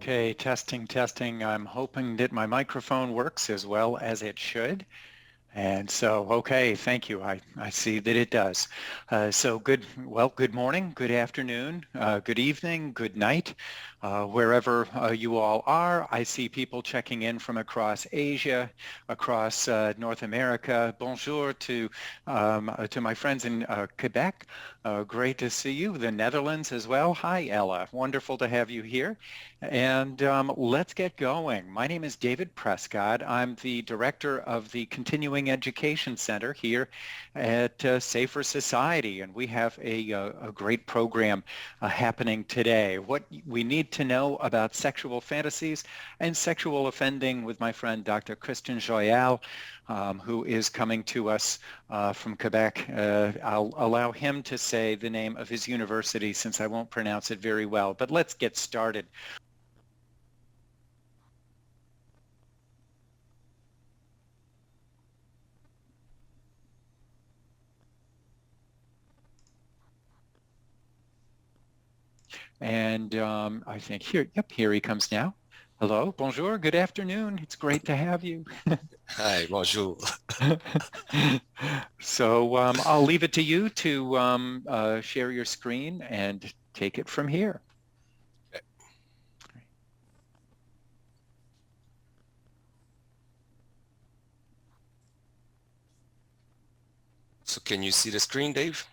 Okay, testing, testing. I'm hoping that my microphone works as well as it should. And so, okay, thank you. I see that it does. Good morning, good afternoon, good evening, good night, wherever you all are. I see people checking in from across Asia, across North America. Bonjour to my friends in Quebec. Great to see you. The Netherlands as well. Hi, Ella. Wonderful to have you here. And let's get going. My name is David Prescott. I'm the director of the Continuing Education Center here at Safer Society, and we have a great program happening today. What we need to know about sexual fantasies and sexual offending with my friend Dr. Christian Joyal, who is coming to us from Quebec. I'll allow him to say the name of his university since I won't pronounce it very well, but let's get started. And I think here he comes now. Hello, bonjour, good afternoon. It's great to have you. Hi, bonjour. So I'll leave it to you to share your screen and take it from here. So can you see the screen, Dave?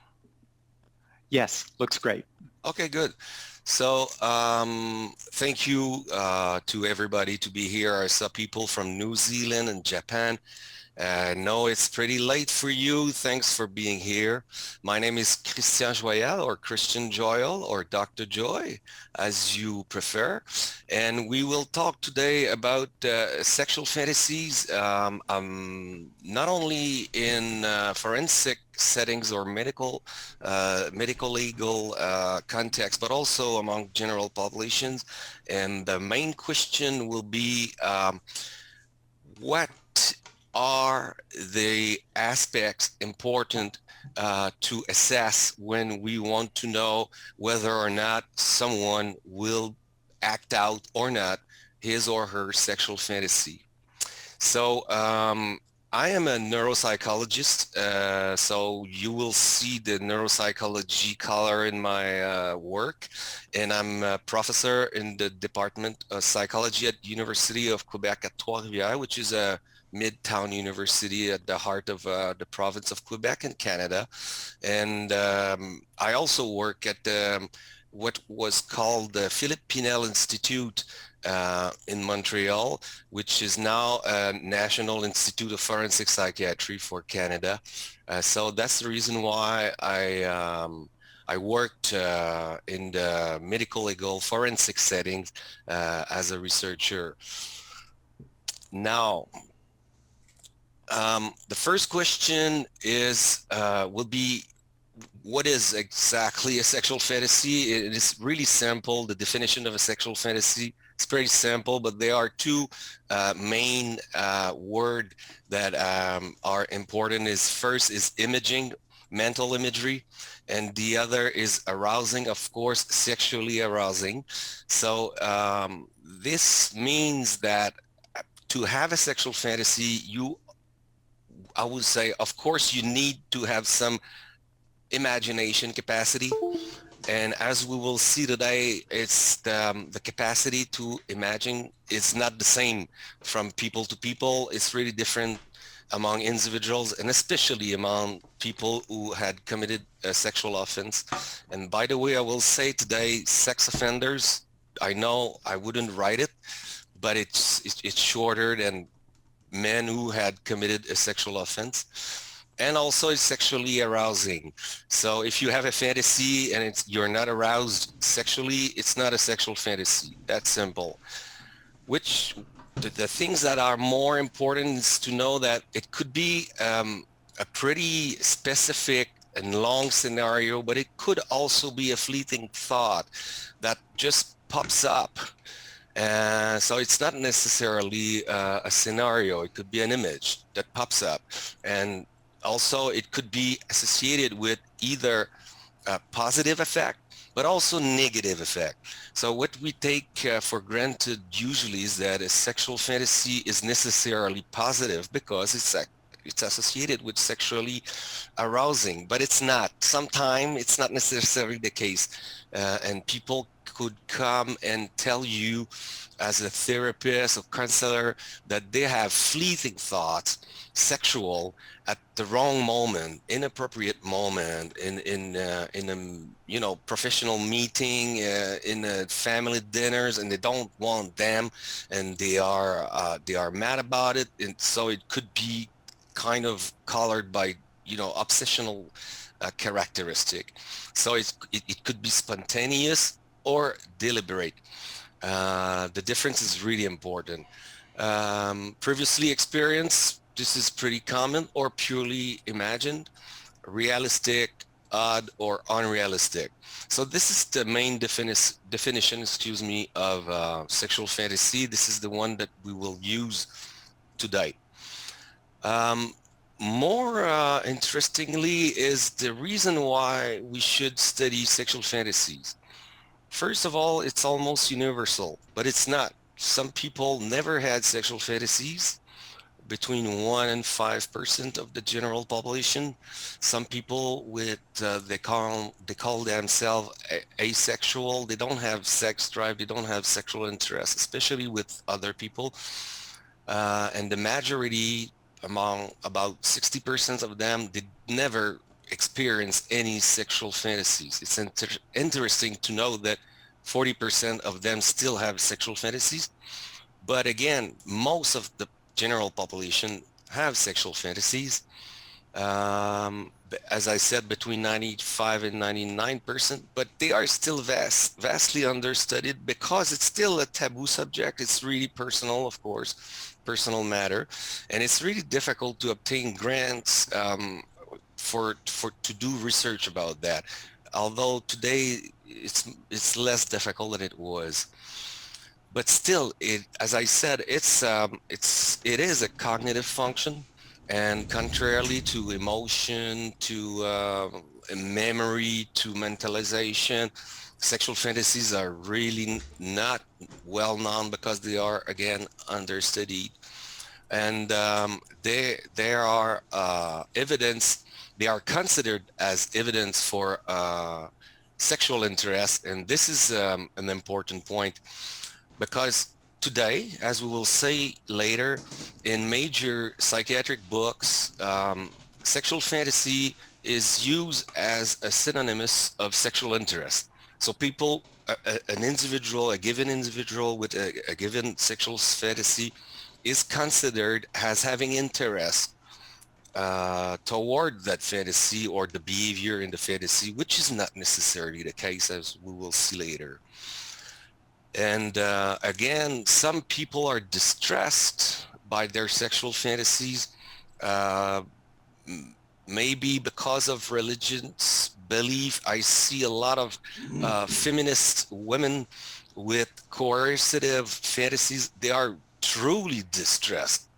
Yes, looks great. Okay, good. So thank you to everybody to be here. I saw people from New Zealand and Japan. I know it's pretty late for you. Thanks for being here. My name is Christian Joyal, or Christian Joyal, or Dr. Joy, as you prefer. And we will talk today about sexual fantasies, not only in forensic settings or medical legal context, but also among general populations. And the main question will be what are the aspects important to assess when we want to know whether or not someone will act out or not his or her sexual fantasy. So I am a neuropsychologist, so you will see the neuropsychology color in my work, and I'm a professor in the Department of Psychology at University of Quebec at Trois-Rivières, which is a Midtown University at the heart of the province of Quebec in Canada. And I also work at what was called the Philippe Pinel Institute in Montreal, which is now a National Institute of Forensic Psychiatry for Canada. So that's the reason why I worked in the medical legal forensic settings as a researcher. Now, the first question is will be, what is exactly a sexual fantasy? It is really simple. The definition of a sexual fantasy is pretty simple, but there are two main words that are important. First is imaging, mental imagery, and the other is arousing, of course, sexually arousing. So this means that to have a sexual fantasy, I would say, of course, you need to have some imagination capacity. And as we will see today, it's the capacity to imagine is not the same from people to people. It's really different among individuals, and especially among people who had committed a sexual offense. And by the way, I will say today, sex offenders, I know I wouldn't write it, but it's shorter than men who had committed a sexual offense. And also it's sexually arousing. So if you have a fantasy and you're not aroused sexually, it's not a sexual fantasy. That's simple. Which the things that are more important is to know that it could be a pretty specific and long scenario, but it could also be a fleeting thought that just pops up. So it's not necessarily a scenario. It could be an image that pops up. And also it could be associated with either a positive effect, but also negative effect. So what we take for granted usually is that a sexual fantasy is necessarily positive because it's associated with sexually arousing, but it's not. Sometimes it's not necessarily the case. And people could come and tell you as a therapist or counselor that they have fleeting thoughts, sexual, at the wrong moment, inappropriate moment, in a professional meeting, in a family dinners, and they don't want them, and they are mad about it, and so it could be kind of colored by obsessional characteristic. So it could be spontaneous or deliberate. The difference is really important. Previously experienced, this is pretty common, or purely imagined, realistic, odd, or unrealistic. So this is the main definition, excuse me, of sexual fantasy. This is the one that we will use today. Um, More interestingly is the reason why we should study sexual fantasies. First of all, it's almost universal, but it's not. Some people never had sexual fantasies, between 1 and 5% of the general population. Some people with they call themselves asexual. They don't have sex drive. They don't have sexual interest, especially with other people. And the majority, among about 60% of them, did never experience any sexual fantasies. It's interesting to know that 40% of them still have sexual fantasies. But again, most of the general population have sexual fantasies. As I said, between 95 and 99%, but they are still vastly understudied because it's still a taboo subject. It's really personal, of course, personal matter, and it's really difficult to obtain grants for to do research about that. Although today it's less difficult than it was. But still, as I said, it is a cognitive function, and contrarily to emotion, to memory, to mentalization, sexual fantasies are really not well known because they are again understudied, and there are evidence. They are considered as evidence for sexual interest, and this is an important point because today, as we will say later, in major psychiatric books, sexual fantasy is used as a synonymous of sexual interest. So people, an individual, a given individual with a given sexual fantasy is considered as having interest toward that fantasy or the behavior in the fantasy, which is not necessarily the case, as we will see later. And again, some people are distressed by their sexual fantasies, uh, maybe because of religion's belief. I see a lot of feminist women with coercive fantasies. They are truly distressed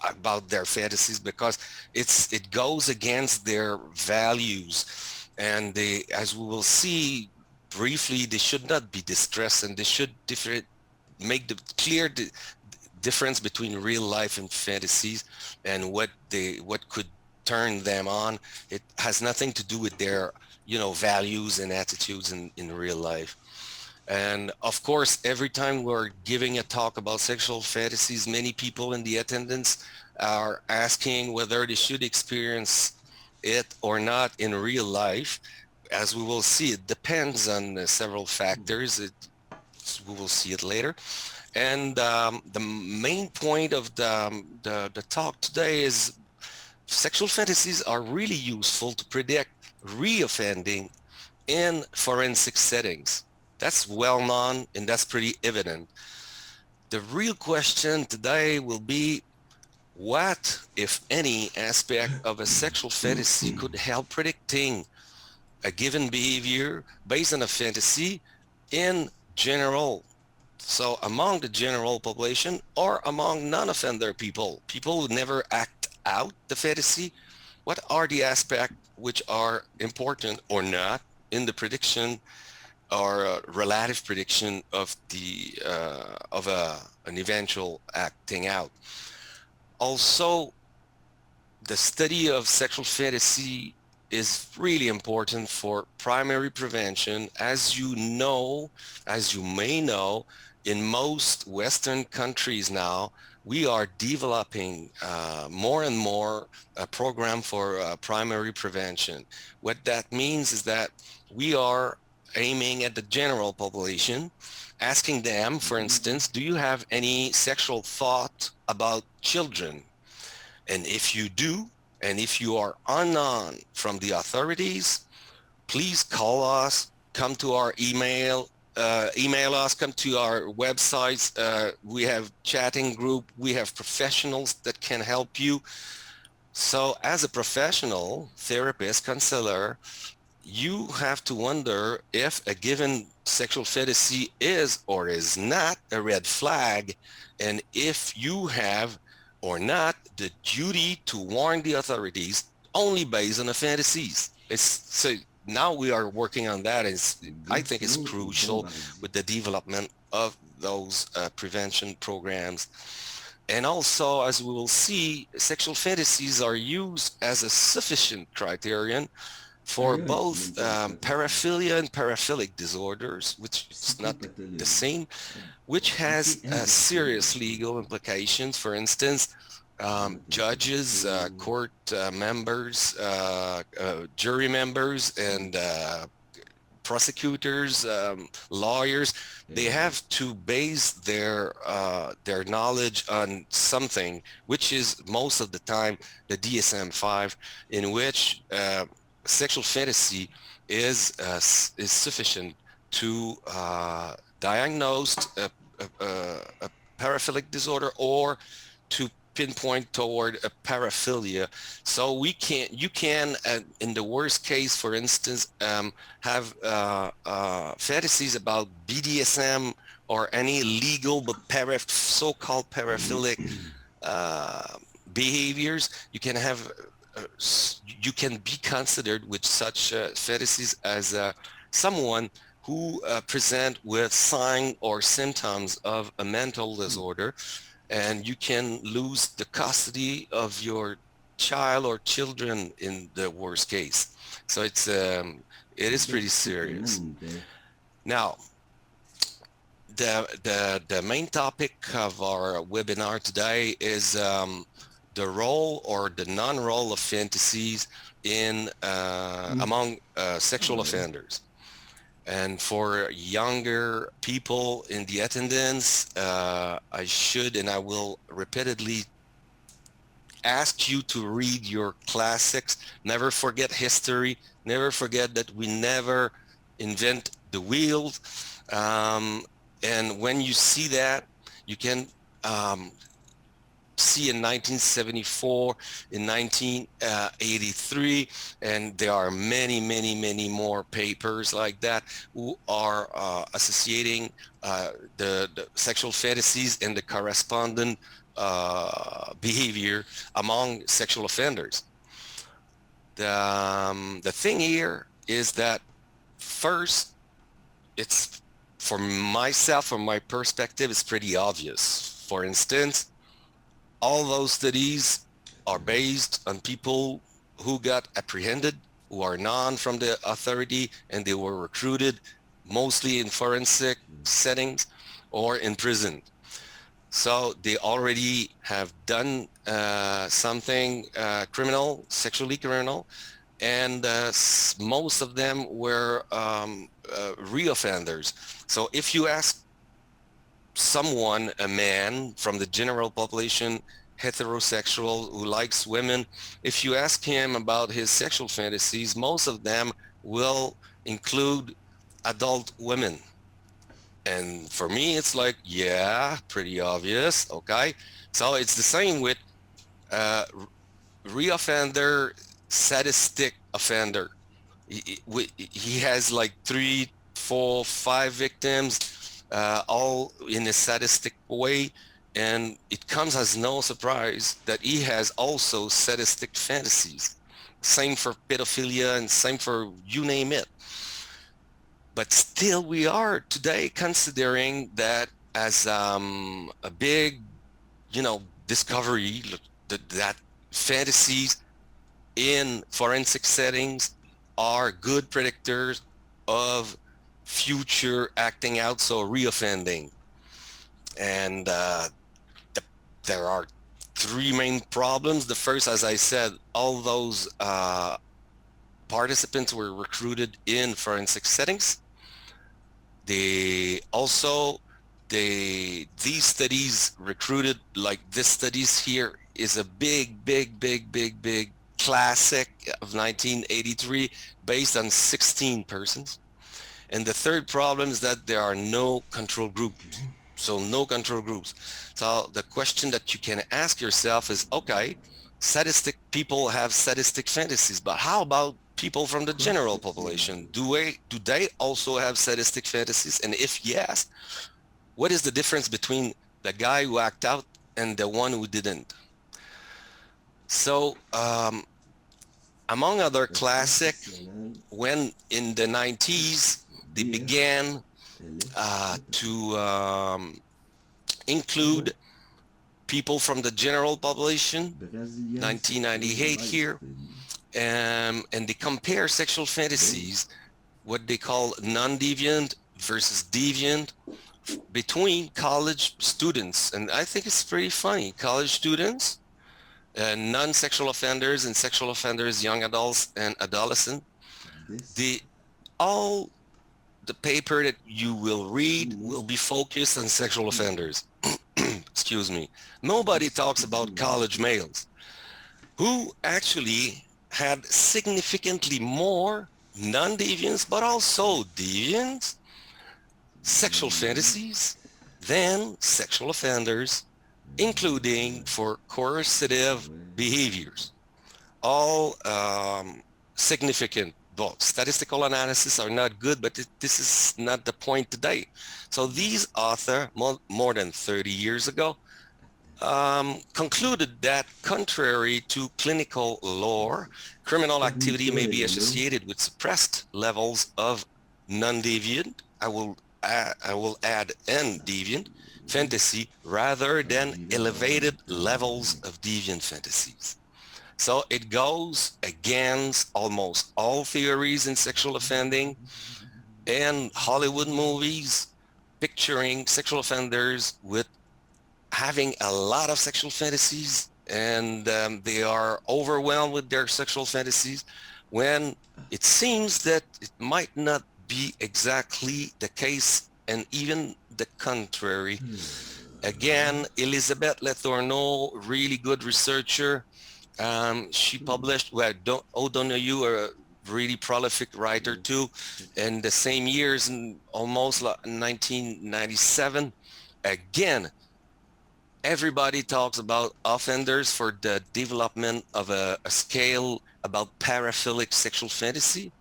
about their fantasies because it goes against their values, and they, as we will see briefly, they should not be distressed, and they should make the clear difference between real life and fantasies, and what could turn them on. It has nothing to do with their values and attitudes in real life. And of course, every time we're giving a talk about sexual fantasies, many people in the attendance are asking whether they should experience it or not in real life. As we will see, it depends on several factors. We will see it later. And the main point of the talk today is sexual fantasies are really useful to predict reoffending in forensic settings. That's well known and that's pretty evident. The real question today will be, what, if any, aspect of a sexual fantasy could help predicting a given behavior based on a fantasy in general? So among the general population or among non-offender people who never act out the fantasy, what are the aspects which are important or not in the prediction or a relative prediction of the an eventual acting out. Also, the study of sexual fantasy is really important for primary prevention. As you know, as you may know, in most Western countries now, we are developing more and more a program for primary prevention. What that means is that we are aiming at the general population, asking them, for instance, do you have any sexual thought about children? And if you do, and if you are unknown from the authorities, please call us, come to our email us, come to our websites. We have chatting group, we have professionals that can help you. So as a professional, therapist, counselor, you have to wonder if a given sexual fantasy is or is not a red flag, and if you have or not the duty to warn the authorities only based on the fantasies. So now we are working on that. I think it's crucial with the development of those prevention programs. And also, as we will see, sexual fantasies are used as a sufficient criterion for both paraphilia and paraphilic disorders, which is not the same, which has serious legal implications. For instance, judges, court members, jury members, and prosecutors, lawyers, they have to base their knowledge on something, which is most of the time the DSM-5, in which sexual fantasy is sufficient to diagnose a paraphilic disorder or to pinpoint toward a paraphilia. So you can, in the worst case, for instance, have fantasies about BDSM or any legal but so-called paraphilic behaviors. You can have you can be considered with such fantasies as someone who present with signs or symptoms of a mental disorder, and you can lose the custody of your child or children in the worst case. So it is pretty serious. Now, the main topic of our webinar today is the role or the non-role of fantasies in among sexual offenders. And for younger people in the attendance, I should and I will repeatedly ask you to read your classics. Never forget history. Never forget that we never invent the wheel. And when you see that, you can see in 1974, in 1983, and there are many, many, many more papers like that who are associating the sexual fantasies and the corresponding behavior among sexual offenders. The thing here is that first, it's for myself, from my perspective, it's pretty obvious. For instance, all those studies are based on people who got apprehended, who are known from the authority, and they were recruited mostly in forensic settings or in prison. So they already have done something criminal, sexually criminal, and most of them were reoffenders. So if you ask someone, a man from the general population, heterosexual, who likes women, if you ask him about his sexual fantasies, most of them will include adult women. And for me, it's like, yeah, pretty obvious, okay? So it's the same with reoffender, sadistic offender. He has like 3, 4, 5 victims, all in a sadistic way, and it comes as no surprise that he has also sadistic fantasies. Same for pedophilia and same for you name it. But still we are today considering that as a big, discovery that fantasies in forensic settings are good predictors of future acting out, so reoffending. And there are three main problems. The first, as I said, all those participants were recruited in forensic settings. They also, these studies recruited, like this studies here is a big classic of 1983 based on 16 persons. And the third problem is that there are no control groups. So no control groups. So the question that you can ask yourself is, okay, sadistic people have sadistic fantasies, but how about people from the general population? Do they also have sadistic fantasies? And if yes, what is the difference between the guy who act out and the one who didn't? So among other classic, when in the 90s, they began to include people from the general population, 1998 here, and they compare sexual fantasies, what they call non-deviant versus deviant, between college students. And I think it's pretty funny. College students, non-sexual offenders and sexual offenders, young adults and adolescents, all the paper that you will read will be focused on sexual offenders. Excuse me. Nobody talks about college males who actually had significantly more non-deviants, but also deviant sexual fantasies than sexual offenders, including for coercive behaviors. All significant. Well, statistical analysis are not good, but this is not the point today. So these authors, more than 30 years ago, concluded that contrary to clinical lore, criminal activity may be associated with suppressed levels of non-deviant, I will add n-deviant fantasy rather than elevated levels of deviant fantasies. So it goes against almost all theories in sexual offending and Hollywood movies picturing sexual offenders with having a lot of sexual fantasies, and they are overwhelmed with their sexual fantasies, when it seems that it might not be exactly the case, and even the contrary. Again, Elizabeth Letourneau, really good researcher. She published, well, O'Donoghue, a really prolific writer too, in the same years, in almost like 1997. Again, everybody talks about offenders for the development of a scale about paraphilic sexual fantasy,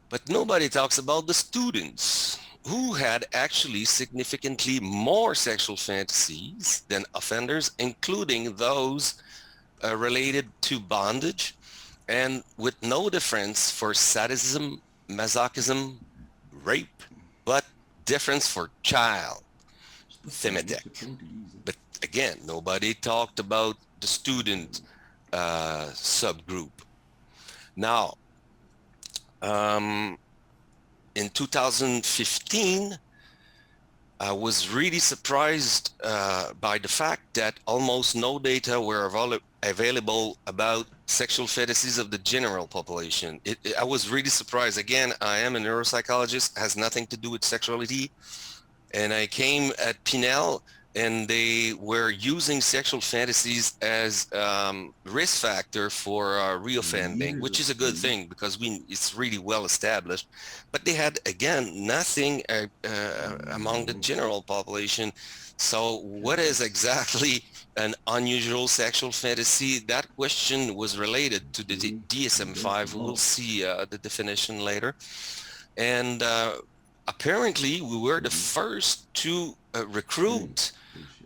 but nobody talks about the students who had actually significantly more sexual fantasies than offenders, including those related to bondage, and with no difference for sadism, masochism, rape, but difference for child thematic. But again, nobody talked about the student subgroup. Now, in 2015, I was really surprised by the fact that almost no data were available about sexual fantasies of the general population. I was really surprised. Again, I am a neuropsychologist, has nothing to do with sexuality. And I came at Pinel, and they were using sexual fantasies as risk factor for reoffending, which is a good thing because it's really well established. But they had, again, nothing among the general population. So what is exactly an unusual sexual fantasy? That question was related to the DSM-5. We will see the definition later. And apparently, we were the first to recruit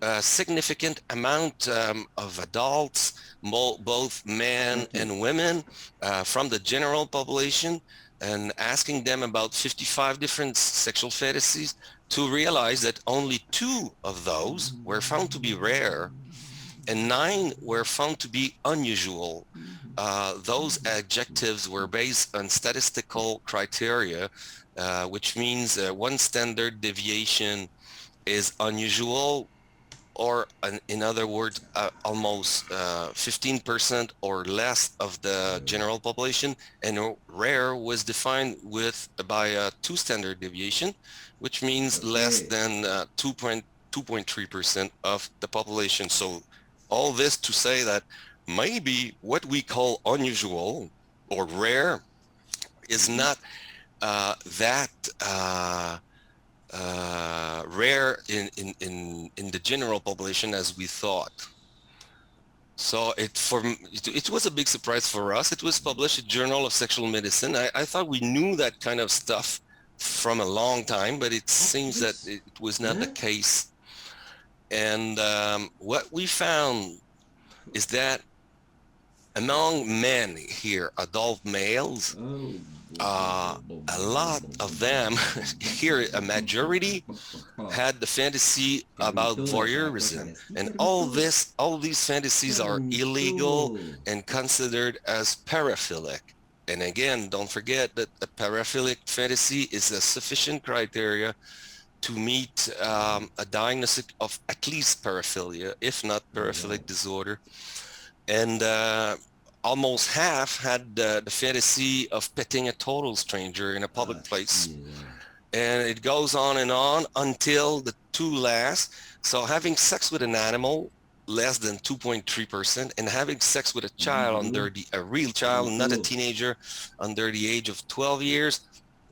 a significant amount of adults, both men and women, from the general population and asking them about 55 different sexual fantasies to realize that only 2 of those were found to be rare and 9 were found to be unusual. Those adjectives were based on statistical criteria, which means one standard deviation is unusual, or in other words, almost 15% or less of the general population, and rare was defined by a 2 standard deviation, which means less than 2.3% of the population. So all this to say that maybe what we call unusual or rare is not that rare in the general population as we thought. So it was a big surprise for us. It was published in Journal of Sexual Medicine. I thought we knew that kind of stuff from a long time, but it seems that it was not the case. And what we found is that among men here, adult males, a lot of them, here a majority, had the fantasy about voyeurism, and all these fantasies are illegal and considered as paraphilic. And again, don't forget that a paraphilic fantasy is a sufficient criteria to meet a diagnosis of at least paraphilia, if not paraphilic disorder. And almost half had the fantasy of petting a total stranger in a public place. And it goes on until the 2 last. So having sex with an animal, less than 2.3%, and having sex with a child a real child, not a teenager, under the age of 12 years,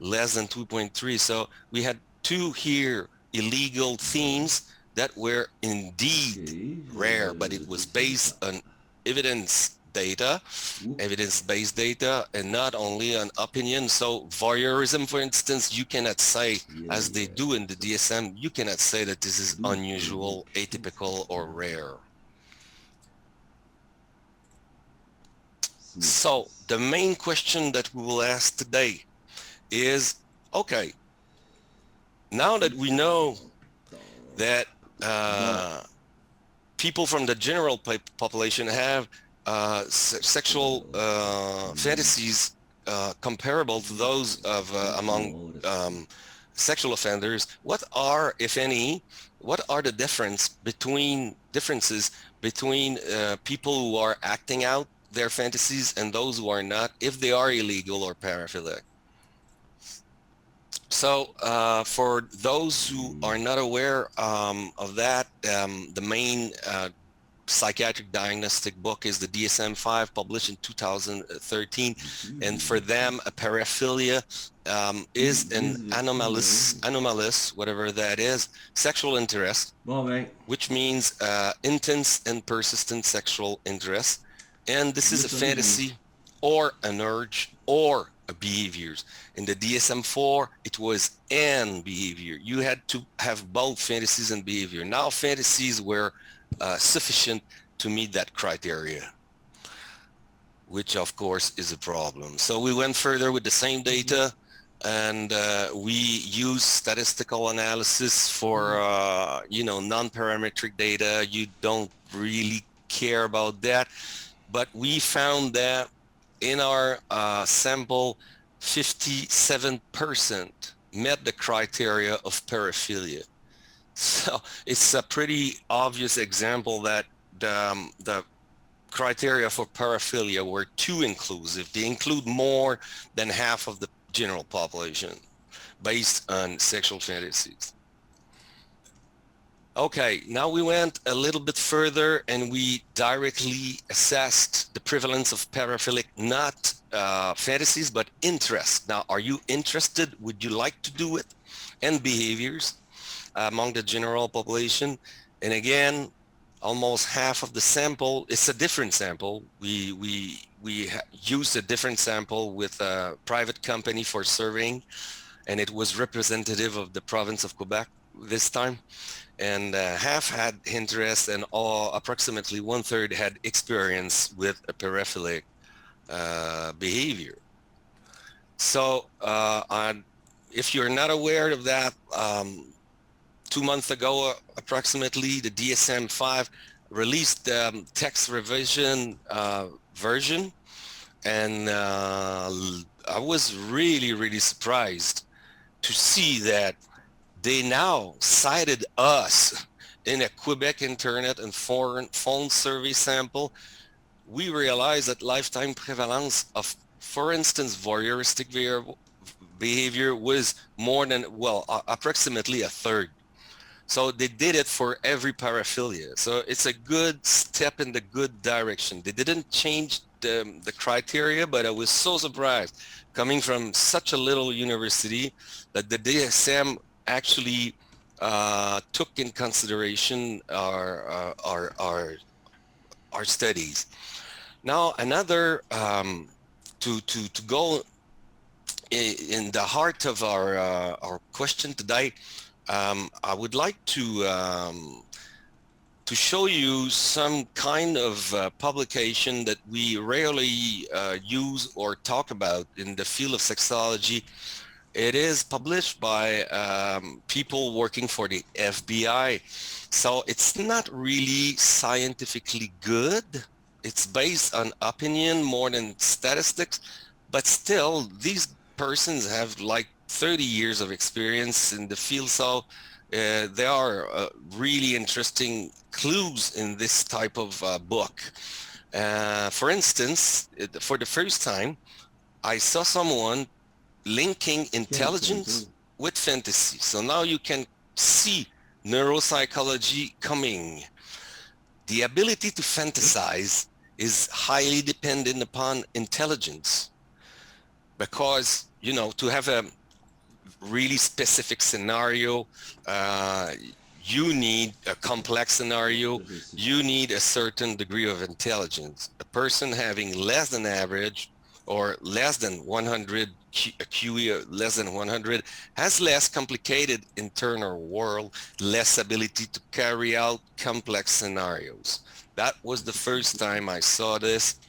less than 2.3. So we had 2 here illegal themes that were indeed rare, but it was based on evidence-based data, and not only on opinion. So voyeurism, for instance, you cannot say, as they do in the DSM, you cannot say that this is unusual, atypical, or rare. So the main question that we will ask today is, okay, now that we know that people from the general population have sexual fantasies comparable to those of among sexual offenders, what are, if any, what are the differences between people who are acting out their fantasies and those who are not, if they are illegal or paraphilic? So for those who are not aware of that, the main psychiatric diagnostic book is the DSM-5, published in 2013. And for them, a paraphilia is an anomalous, whatever that is, sexual interest, which means intense and persistent sexual interest. And this is a fantasy or an urge or a behaviors. In the DSM-4, it was an behavior. You had to have both fantasies and behavior. Now fantasies were sufficient to meet that criteria, which of course is a problem. So we went further with the same data, and we used statistical analysis for non-parametric data. You don't really care about that, but we found that in our sample, 57% met the criteria of paraphilia. So it's a pretty obvious example that the criteria for paraphilia were too inclusive. They include more than half of the general population based on sexual fantasies. Okay, now we went a little bit further and we directly assessed the prevalence of paraphilic, not fantasies, but interest. Now, are you interested? Would you like to do it? And behaviors among the general population. And again, almost half of the sample, it's a different sample. We used a different sample with a private company for surveying, and it was representative of the province of Quebec this time. And half had interest, and approximately 1/3 had experience with a paraphilic behavior. So if you're not aware of that, 2 months ago, approximately, the DSM-5 released the text revision version, and I was really, really surprised to see that they now cited us in a Quebec Internet and foreign phone survey sample. We realized that lifetime prevalence of, for instance, voyeuristic behavior was more than, well, approximately a third. So they did it for every paraphilia. So it's a good step in the good direction. They didn't change the criteria, but I was so surprised coming from such a little university that the DSM actually took in consideration our studies. Now, another to go in the heart of our question today, I would like to show you some kind of publication that we rarely use or talk about in the field of sexology. It is published by people working for the FBI. So it's not really scientifically good. It's based on opinion more than statistics, but still these persons have like 30 years of experience in the field. So there are really interesting clues in this type of book. For instance, for the first time, I saw someone linking intelligence with fantasy. So now you can see neuropsychology coming. The ability to fantasize is highly dependent upon intelligence because, you know, to have a really specific scenario, you need a complex scenario, you need a certain degree of intelligence. A person having less than average or less than 100 QE, less than 100, has less complicated internal world, less ability to carry out complex scenarios. That was the first time I saw this.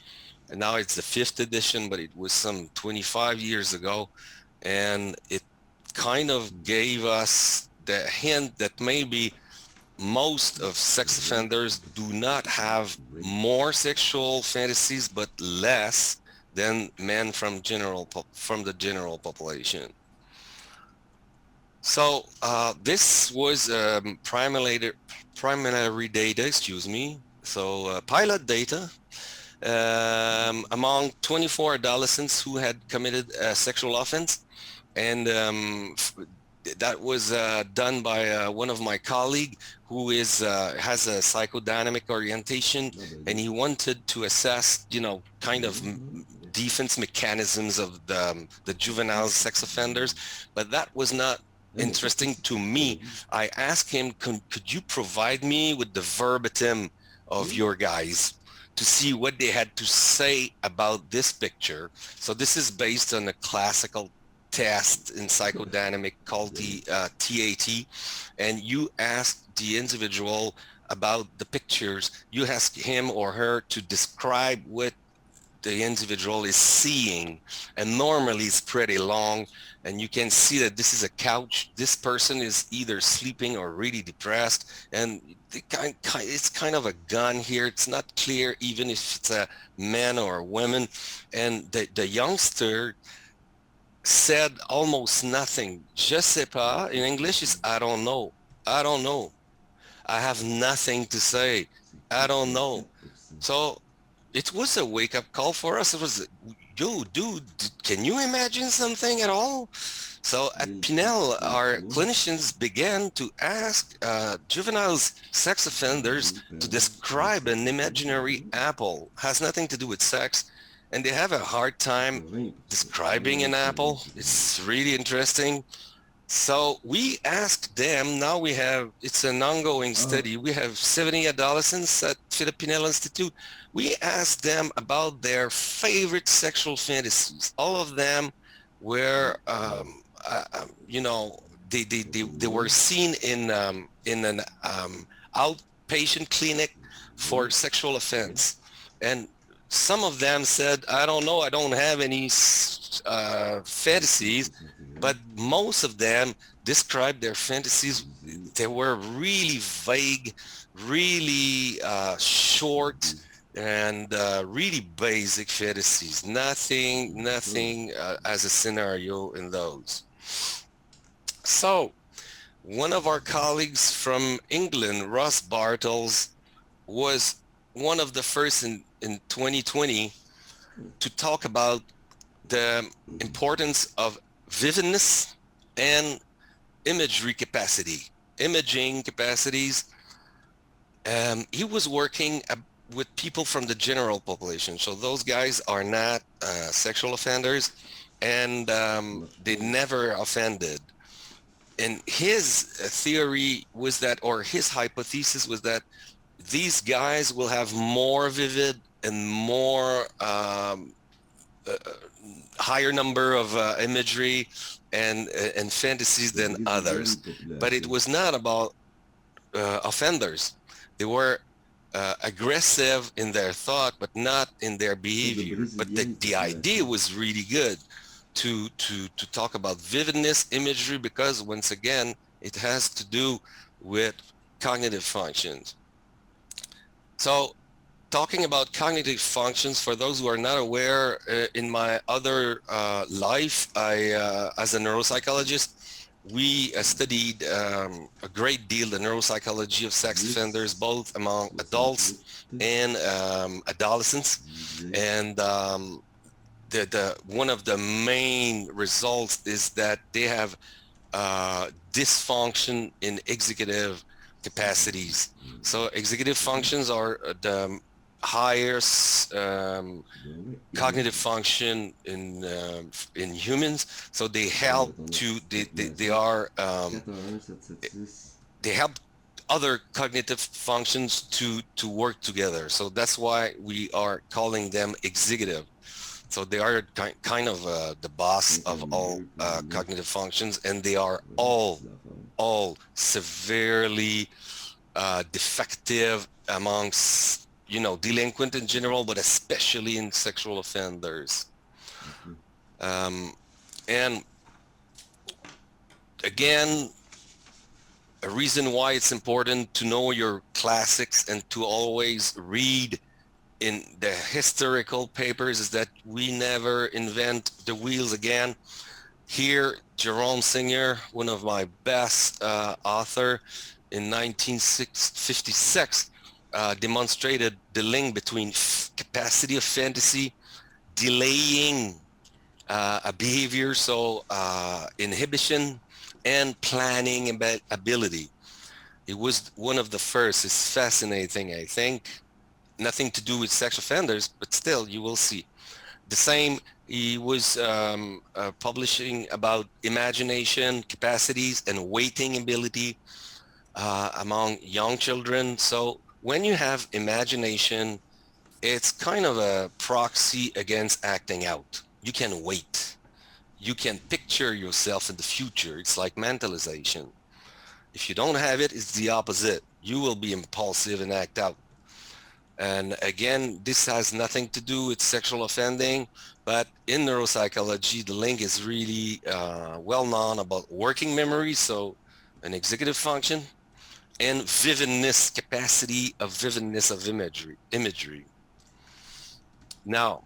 And now it's the 5th edition, but it was some 25 years ago. And it kind of gave us the hint that maybe most of sex offenders do not have more sexual fantasies, but less than men from the general population. So this was primary data, excuse me. So pilot data among 24 adolescents who had committed a sexual offense. And that was done by one of my colleagues who has a psychodynamic orientation, and he wanted to assess, you know, kind of defense mechanisms of the juvenile sex offenders, but that was not interesting to me. I asked him, could you provide me with the verbatim of your guys to see what they had to say about this picture? So this is based on a classical test in psychodynamic called the TAT, and you ask the individual about the pictures. You ask him or her to describe what the individual is seeing, and normally it's pretty long, and you can see that this is a couch. This person is either sleeping or really depressed, and it's kind of a gun here. It's not clear even if it's a man or a woman, and the youngster said almost nothing. Je sais pas in English is I don't know. I don't know. I have nothing to say. I don't know. So it was a wake-up call for us. It was, yo, dude, can you imagine something at all? So at Pinel, our clinicians began to ask juveniles, sex offenders, to describe an imaginary apple. Has nothing to do with sex. And they have a hard time describing an apple. It's really interesting. So we asked them, now we have, it's an ongoing study. We have 70 adolescents at Filipinel Institute. We asked them about their favorite sexual fantasies. All of them were, you know, they were seen in an outpatient clinic for sexual offense. And some of them said, I don't know, I don't have any fantasies, but most of them described their fantasies. They were really vague, really short, and really basic fantasies. Nothing as a scenario in those. So one of our colleagues from England, Ross Bartels, was one of the first in 2020 to talk about the importance of vividness and imagery capacity, imaging capacities. He was working with people from the general population. So those guys are not sexual offenders, and they never offended. And his theory was that, or his hypothesis was that these guys will have more vivid and more higher number of imagery and fantasies than others. But it was not about offenders. They were aggressive in their thought, but not in their behavior. But the idea was really good to talk about vividness, imagery, because once again, it has to do with cognitive functions. So talking about cognitive functions, for those who are not aware, in my other life, as a neuropsychologist, we studied a great deal the neuropsychology of sex offenders, both among adults and adolescents. And one of the main results is that they have dysfunction in executive capacities. So executive functions are the highest cognitive function in humans. So they help to they help other cognitive functions to work together. So that's why we are calling them executive. So they are kind of the boss of all cognitive functions, and they are all severely defective amongst, delinquent in general, but especially in sexual offenders. And again, a reason why it's important to know your classics and to always read in the historical papers is that we never invent the wheels again. Here, Jerome Singer, one of my best author in 1956, demonstrated the link between capacity of fantasy, delaying a behavior, so inhibition, and planning ability. It was one of the first. It's fascinating, I think. Nothing to do with sex offenders, but still, you will see. The same, he was publishing about imagination, capacities, and waiting ability among young children. So when you have imagination, it's kind of a proxy against acting out. You can wait. You can picture yourself in the future. It's like mentalization. If you don't have it, it's the opposite. You will be impulsive and act out. And again, this has nothing to do with sexual offending, but in neuropsychology, the link is really well known about working memory, so an executive function, and vividness, capacity of vividness of imagery. Now,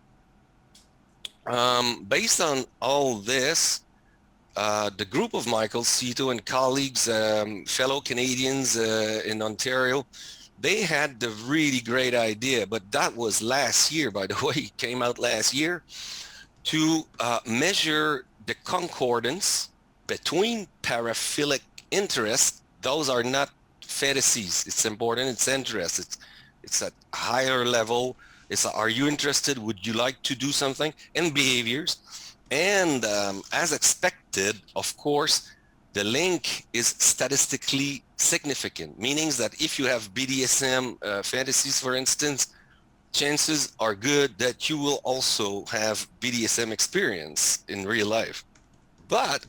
based on all this, the group of Michael Cito and colleagues, fellow Canadians in Ontario, they had the really great idea, but that was last year, by the way, it came out last year, to measure the concordance between paraphilic interests. Those are not fantasies. It's important. It's interest. It's at a higher level. It's are you interested? Would you like to do something? And behaviors. And as expected, of course, the link is statistically significant, meaning that if you have BDSM fantasies, for instance, chances are good that you will also have BDSM experience in real life. But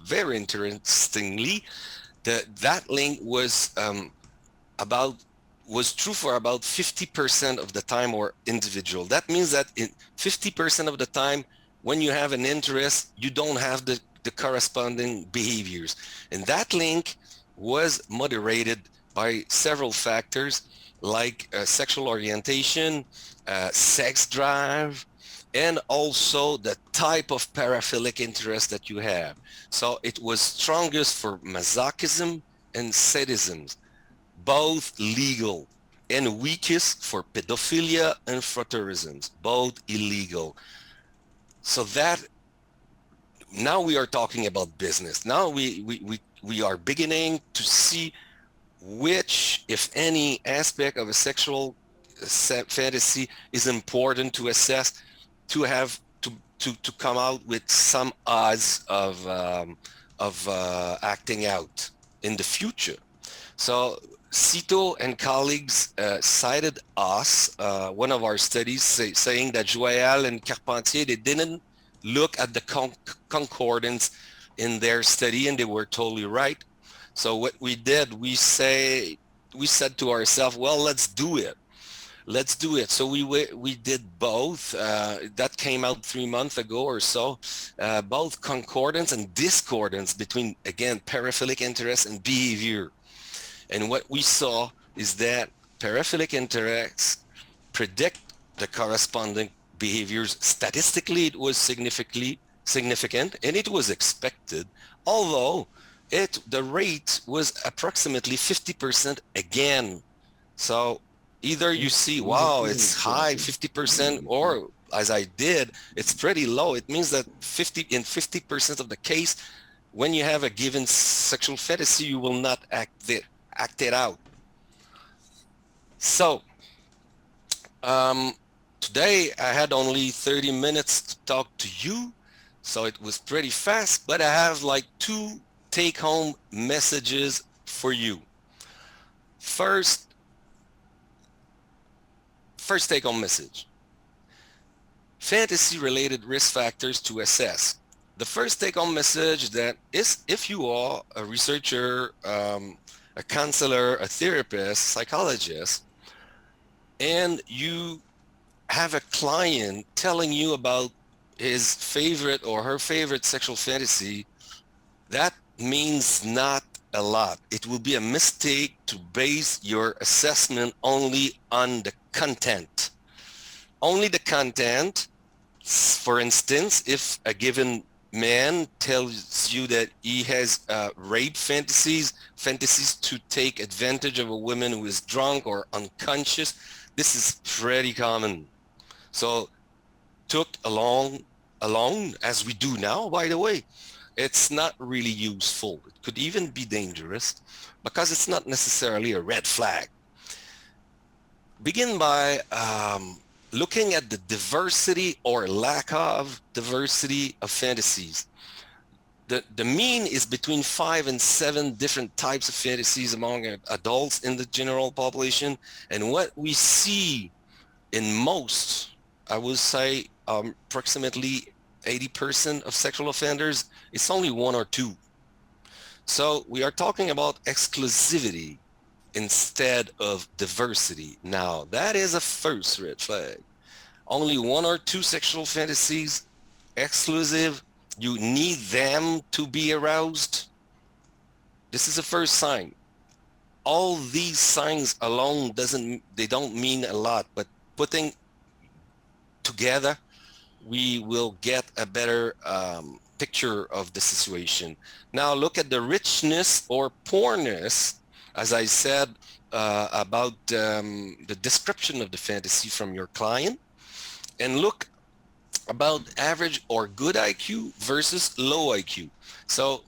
very interestingly, that link was about was true for about 50% of the time or individual. That means that in 50% of the time, when you have an interest, you don't have the corresponding behaviors. And that link was moderated by several factors like sexual orientation, sex drive, and also the type of paraphilic interest that you have. So it was strongest for masochism and sadism, both legal, and weakest for pedophilia and frotteurism, both illegal. So that now we are talking about business. Now we are beginning to see which, if any, aspect of a sexual fantasy is important to assess, to have to come out with some odds of acting out in the future. So Cito and colleagues cited us, one of our studies, saying that Joyal and Carpentier, they didn't look at the concordance in their study, and they were totally right. So what we did, we said to ourselves, well, let's do it. Let's do it. So we did both. That came out 3 months ago or so. Both concordance and discordance between, again, paraphilic interest and behavior. And what we saw is that paraphilic interests predict the corresponding behaviors. Statistically, it was significant, and it was expected, although the rate was approximately 50% again. So either you see, wow, it's high, 50%, or as I did, it's pretty low. It means that 50% of the case, when you have a given sexual fantasy, you will not act it out. So today I had only 30 minutes to talk to you, so it was pretty fast, but I have like 2 take-home messages for you. First take-home message: fantasy-related risk factors to assess. The first take-home message that is, if you are a researcher, a counselor, a therapist, psychologist, and you have a client telling you about his favorite or her favorite sexual fantasy, that means not a lot. It will be a mistake to base your assessment only on the content. Only the content. For instance, if a given man tells you that he has rape fantasies to take advantage of a woman who is drunk or unconscious, this is pretty common. So took along, as we do now, by the way, it's not really useful. It could even be dangerous because it's not necessarily a red flag. Begin by looking at the diversity or lack of diversity of fantasies. The mean is between 5 and 7 different types of fantasies among adults in the general population. And what we see in most, I would say approximately 80% of sexual offenders, it's only 1 or 2. So we are talking about exclusivity instead of diversity. Now, that is a first red flag. Only 1 or 2 sexual fantasies, exclusive, you need them to be aroused. This is a first sign. All these signs alone don't mean a lot, but putting together, we will get a better picture of the situation. Now look at the richness or poorness, as I said, about the description of the fantasy from your client, and look about average or good IQ versus low IQ. So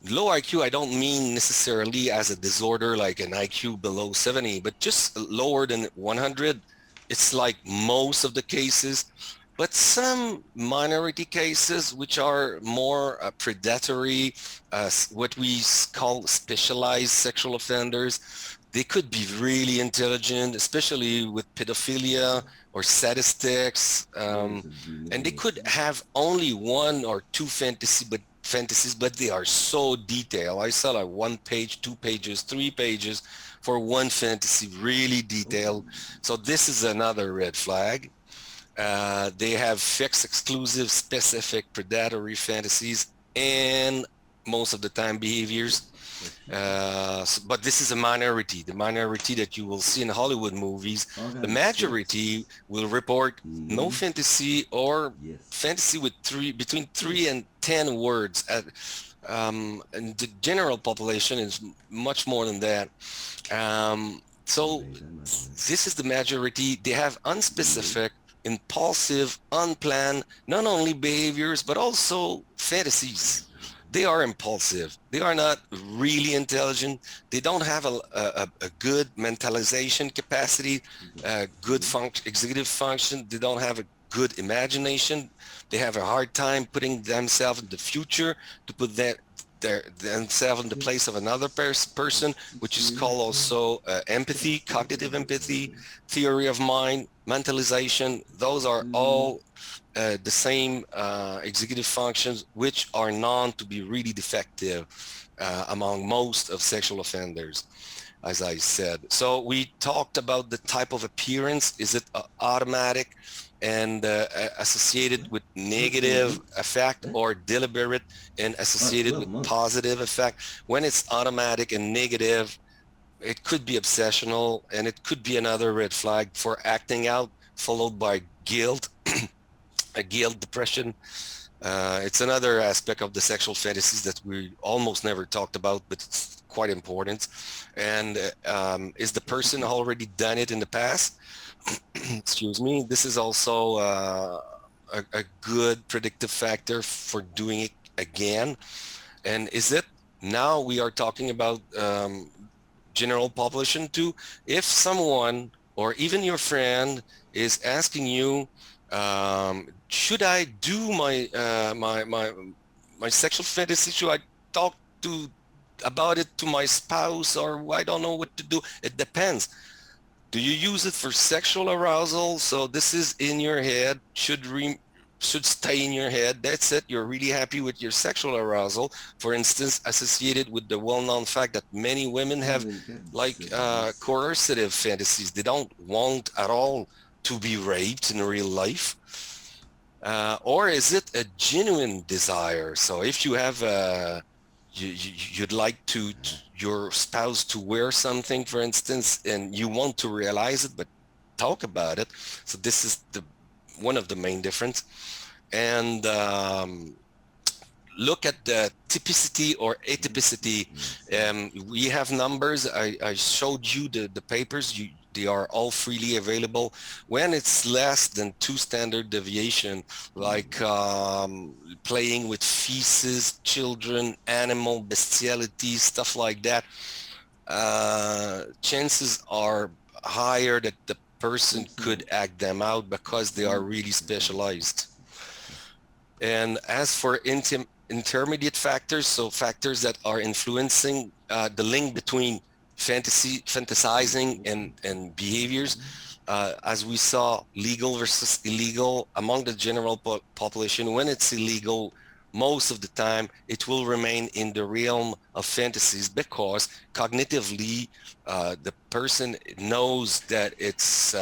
low IQ, I don't mean necessarily as a disorder like an IQ below 70, but just lower than 100. It's like most of the cases, but some minority cases which are more predatory, what we call specialized sexual offenders, they could be really intelligent, especially with pedophilia or sadistics, and they could have only 1 or 2 fantasy, but fantasies, but they are so detailed. I saw like 1 page, 2 pages, 3 pages for one fantasy, really detailed. So this is another red flag. They have fixed, exclusive, specific, predatory fantasies, and most of the time behaviors. But this is a minority, the minority that you will see in Hollywood movies. The majority will report no fantasy or fantasy with between 3 and 10 words. And the general population is much more than that. So this is the majority. They have unspecific, impulsive, unplanned, not only behaviors, but also fantasies. They are impulsive. They are not really intelligent. They don't have a good mentalization capacity, good executive function. They don't have a good imagination. They have a hard time putting themselves in the future, to put themselves in the place of another person, which is called also empathy, cognitive empathy, theory of mind, mentalization. Those are all the same executive functions, which are known to be really defective among most of sexual offenders, as I said. So we talked about the type of appearance. Is it automatic and associated with negative effect, or deliberate and associated with positive effect? When it's automatic and negative, it could be obsessional, and it could be another red flag for acting out, followed by guilt, a guilt, depression. It's another aspect of the sexual fantasies that we almost never talked about, but it's quite important. And is the person already done it in the past? Excuse me. This is also a good predictive factor for doing it again. And is it, now we are talking about general population too. If someone or even your friend is asking you, should I do my sexual fantasy? Should I talk about it to my spouse, or I don't know what to do? It depends. Do you use it for sexual arousal? So this is in your head, should stay in your head. That's it. You're really happy with your sexual arousal. For instance, associated with the well-known fact that many women have like coercive fantasies. They don't want at all to be raped in real life. Or is it a genuine desire? So if you have you'd like your spouse to wear something, for instance, and you want to realize it, but talk about it. So this is one of the main difference. And look at the typicity or atypicity. We have numbers. I showed you the papers. They are all freely available. When it's less than 2 standard deviation, like playing with feces, children, animal, bestiality, stuff like that, chances are higher that the person could act them out because they are really specialized. And as for intermediate factors, so factors that are influencing the link between fantasizing and behaviors, as we saw, legal versus illegal among the general population. When it's illegal, most of the time it will remain in the realm of fantasies, because cognitively the person knows that it's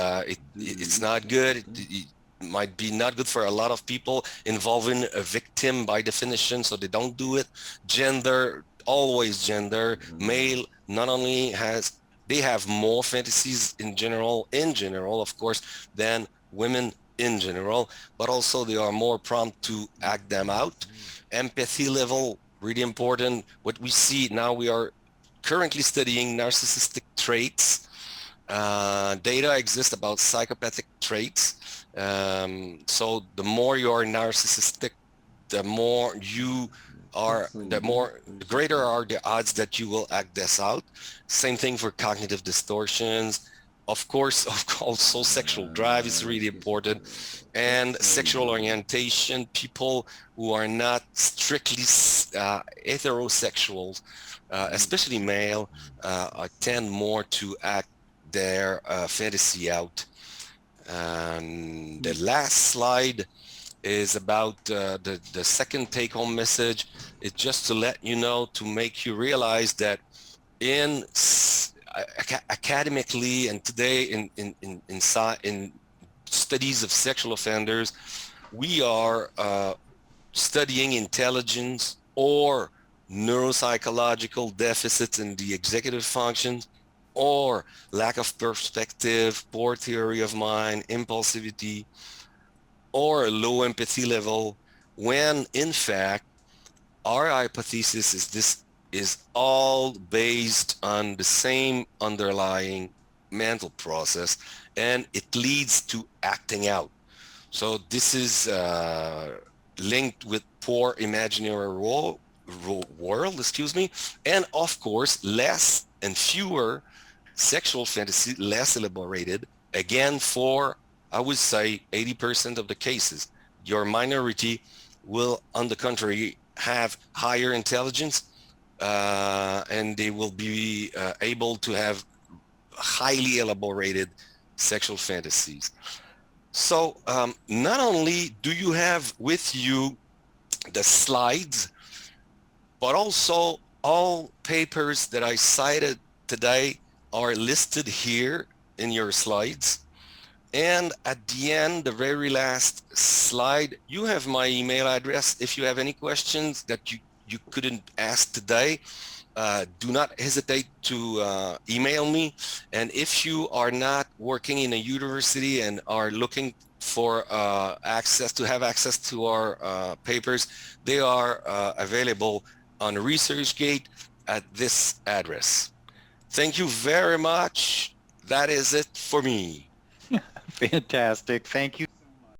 not good. It might be not good for a lot of people, involving a victim by definition, so they don't do it. Gender, always gender. Male not only they have more fantasies in general, of course, than women in general, but also they are more prompt to act them out. Empathy level, really important. What we see now, we are currently studying narcissistic traits. Data exists about psychopathic traits. So the more you are narcissistic, the greater are the odds that you will act this out. Same thing for cognitive distortions. Of course, also sexual drive is really important, and sexual orientation. People who are not strictly heterosexual, especially male, tend more to act their fantasy out. And the last slide is about the second take-home message. It's just to let you know, to make you realize that in academically and today in studies of sexual offenders, we are studying intelligence or neuropsychological deficits in the executive functions, or lack of perspective, poor theory of mind, impulsivity, or a low empathy level, when in fact our hypothesis is this is all based on the same underlying mental process, and it leads to acting out. So this is linked with poor imaginary world, excuse me, and of course less and fewer sexual fantasy, less elaborated. Again, for I would say 80% of the cases, your minority will, on the contrary, have higher intelligence, and they will be able to have highly elaborated sexual fantasies. So not only do you have with you the slides, but also all papers that I cited today are listed here in your slides. And at the end, the very last slide, you have my email address. If you have any questions that you couldn't ask today, do not hesitate to email me. And if you are not working in a university and are looking for have access to our papers, they are available on ResearchGate at this address. Thank you very much. That is it for me. Fantastic. Thank you